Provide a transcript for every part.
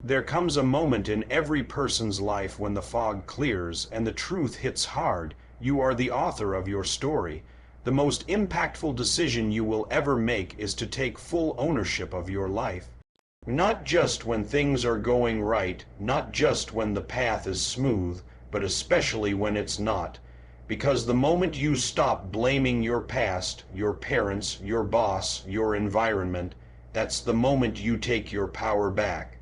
There comes a moment in every person's life when the fog clears and the truth hits hard. You are the author of your story. The most impactful decision you will ever make is to take full ownership of your life. Not just when things are going right, not just when the path is smooth, but especially when it's not. Because the moment you stop blaming your past, your parents, your boss, your environment, that's the moment you take your power back.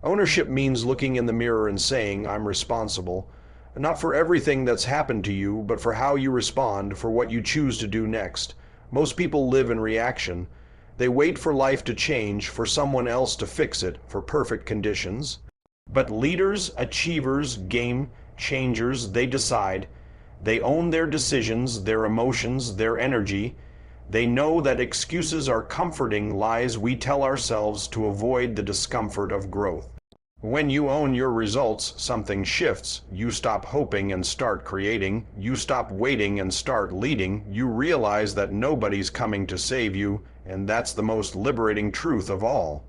Ownership means looking in the mirror and saying, I'm responsible, not for everything that's happened to you, but for how you respond, for what you choose to do next. Most people live in reaction. They wait for life to change, for someone else to fix it, for perfect conditions. But leaders, achievers, game changers, they decide. They own their decisions, their emotions, their energy. They know that excuses are comforting lies we tell ourselves to avoid the discomfort of growth. When you own your results, something shifts. You stop hoping and start creating. You stop waiting and start leading. You realize that nobody's coming to save you, and that's the most liberating truth of all.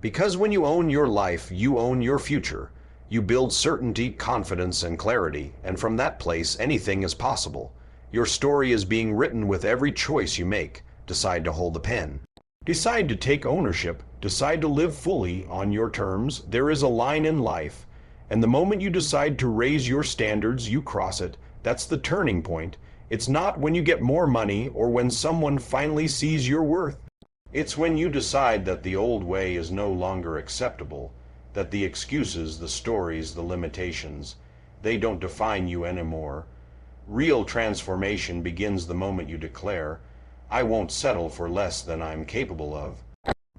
Because when you own your life, you own your future. You build certainty, confidence, and clarity, and from that place, anything is possible. Your story is being written with every choice you make. Decide to hold the pen. Decide to take ownership. Decide to live fully on your terms. There is a line in life, and the moment you decide to raise your standards, you cross it. That's the turning point. It's not when you get more money or when someone finally sees your worth. It's when you decide that the old way is no longer acceptable, that the excuses, the stories, the limitations, they don't define you anymore. Real transformation begins the moment you declare, I won't settle for less than I'm capable of.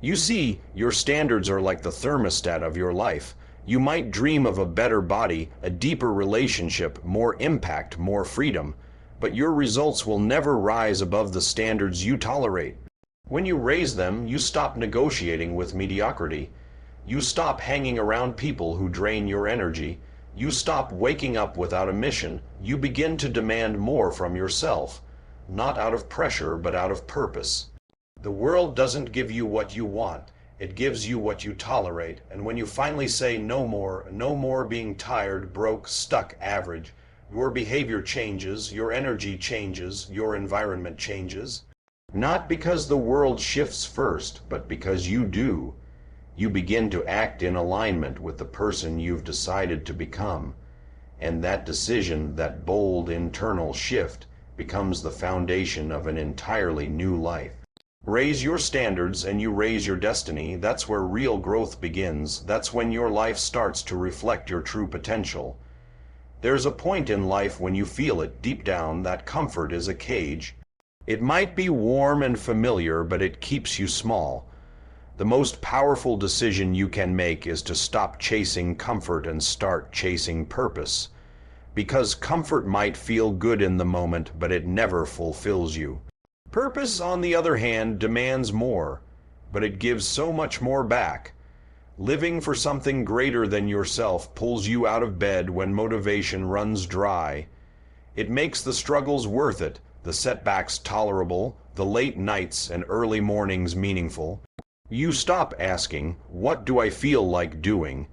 You see, your standards are like the thermostat of your life. You might dream of a better body, a deeper relationship, more impact, more freedom, but your results will never rise above the standards you tolerate. When you raise them, you stop negotiating with mediocrity. You stop hanging around people who drain your energy. You stop waking up without a mission. You begin to demand more from yourself, not out of pressure, but out of purpose. The world doesn't give you what you want. It gives you what you tolerate. And when you finally say no more being tired, broke, stuck, average, your behavior changes, your energy changes, your environment changes. Not because the world shifts first, but because you do. You begin to act in alignment with the person you've decided to become. And that decision, that bold internal shift, becomes the foundation of an entirely new life. Raise your standards and you raise your destiny. That's where real growth begins. That's when your life starts to reflect your true potential. There's a point in life when you feel it deep down that comfort is a cage. It might be warm and familiar, but it keeps you small. The most powerful decision you can make is to stop chasing comfort and start chasing purpose. Because comfort might feel good in the moment, but it never fulfills you. Purpose, on the other hand, demands more, but it gives so much more back. Living for something greater than yourself pulls you out of bed when motivation runs dry. It makes the struggles worth it, the setbacks tolerable, the late nights and early mornings meaningful. You stop asking, what do I feel like doing?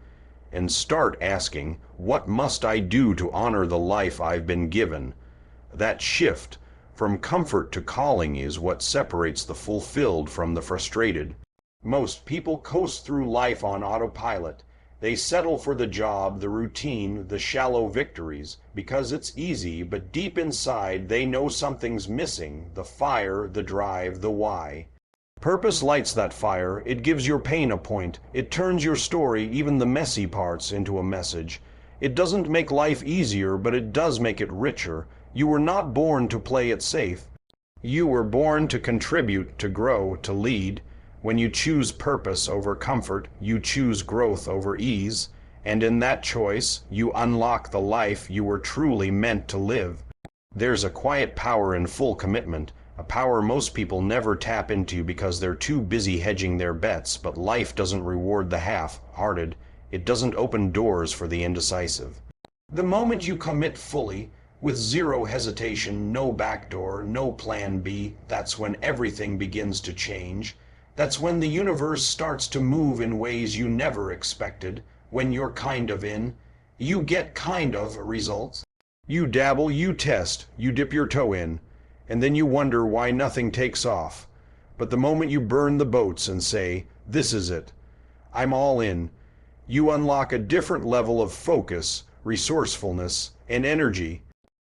And start asking, what must I do to honor the life I've been given? That shift from comfort to calling is what separates the fulfilled from the frustrated. Most people coast through life on autopilot. They settle for the job, the routine, the shallow victories, because it's easy, but deep inside they know something's missing, the fire, the drive, the why. Purpose lights that fire. It gives your pain a point. It turns your story, even the messy parts, into a message. It doesn't make life easier, but it does make it richer. You were not born to play it safe. You were born to contribute, to grow, to lead. When you choose purpose over comfort, you choose growth over ease. And in that choice, you unlock the life you were truly meant to live. There's a quiet power in full commitment. A power most people never tap into because they're too busy hedging their bets, but life doesn't reward the half-hearted. It doesn't open doors for the indecisive. The moment you commit fully, with zero hesitation, no backdoor, no plan B, that's when everything begins to change. That's when the universe starts to move in ways you never expected. When you're kind of in, you get kind of results. You dabble, you test, you dip your toe in, and then you wonder why nothing takes off. But the moment you burn the boats and say, "This is it, I'm all in," you unlock a different level of focus, resourcefulness, and energy.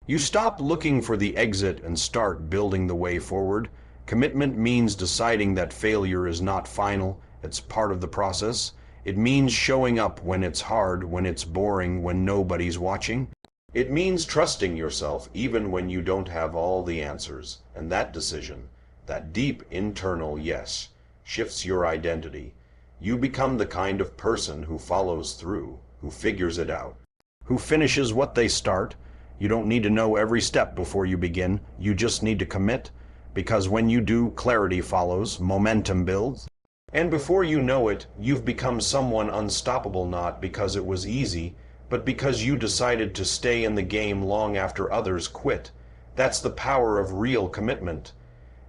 You stop looking for the exit and start building the way forward. Commitment means deciding that failure is not final, it's part of the process. It means showing up when it's hard, when it's boring, when nobody's watching. It means trusting yourself even when you don't have all the answers. And that decision, that deep internal yes, shifts your identity. You become the kind of person who follows through, who figures it out, who finishes what they start. You don't need to know every step before you begin. You just need to commit, because when you do, clarity follows, momentum builds. And before you know it, you've become someone unstoppable, not because it was easy, but because you decided to stay in the game long after others quit. That's the power of real commitment.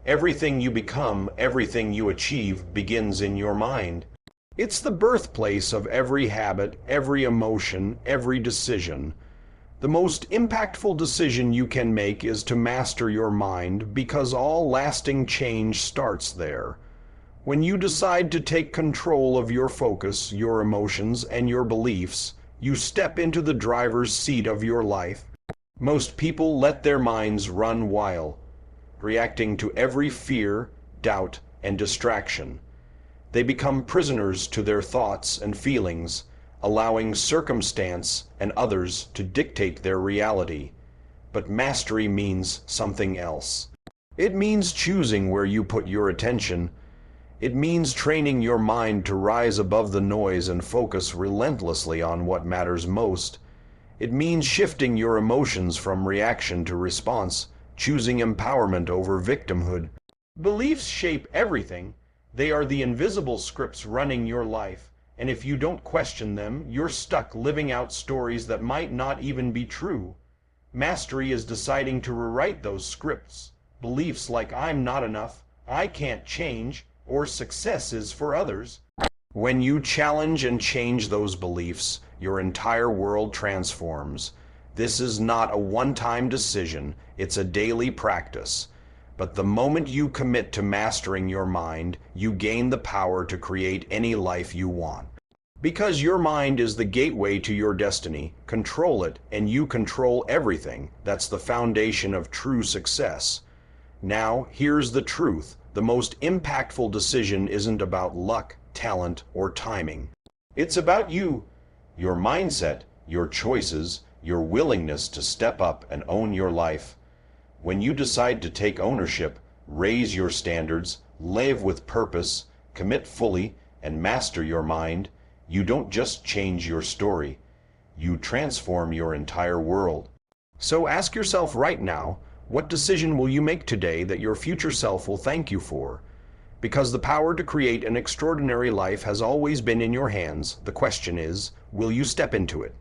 Everything you become, everything you achieve, begins in your mind. It's the birthplace of every habit, every emotion, every decision. The most impactful decision you can make is to master your mind, because all lasting change starts there. When you decide to take control of your focus, your emotions, and your beliefs, you step into the driver's seat of your life. Most people let their minds run wild, reacting to every fear, doubt, and distraction. They become prisoners to their thoughts and feelings, allowing circumstance and others to dictate their reality. But mastery means something else. It means choosing where you put your attention. It means training your mind to rise above the noise and focus relentlessly on what matters most. It means shifting your emotions from reaction to response, choosing empowerment over victimhood. Beliefs shape everything. They are the invisible scripts running your life. And if you don't question them, you're stuck living out stories that might not even be true. Mastery is deciding to rewrite those scripts. Beliefs like "I'm not enough," "I can't change," or "success is for others." When you challenge and change those beliefs, your entire world transforms. This is not a one-time decision, it's a daily practice. But the moment you commit to mastering your mind, you gain the power to create any life you want. Because your mind is the gateway to your destiny, control it, and you control everything. That's the foundation of true success. Now, here's the truth. The most impactful decision isn't about luck, talent, or timing. It's about you, your mindset, your choices, your willingness to step up and own your life. When you decide to take ownership, raise your standards, live with purpose, commit fully, and master your mind, you don't just change your story, you transform your entire world. So ask yourself right now, what decision will you make today that your future self will thank you for? Because the power to create an extraordinary life has always been in your hands. The question is, will you step into it?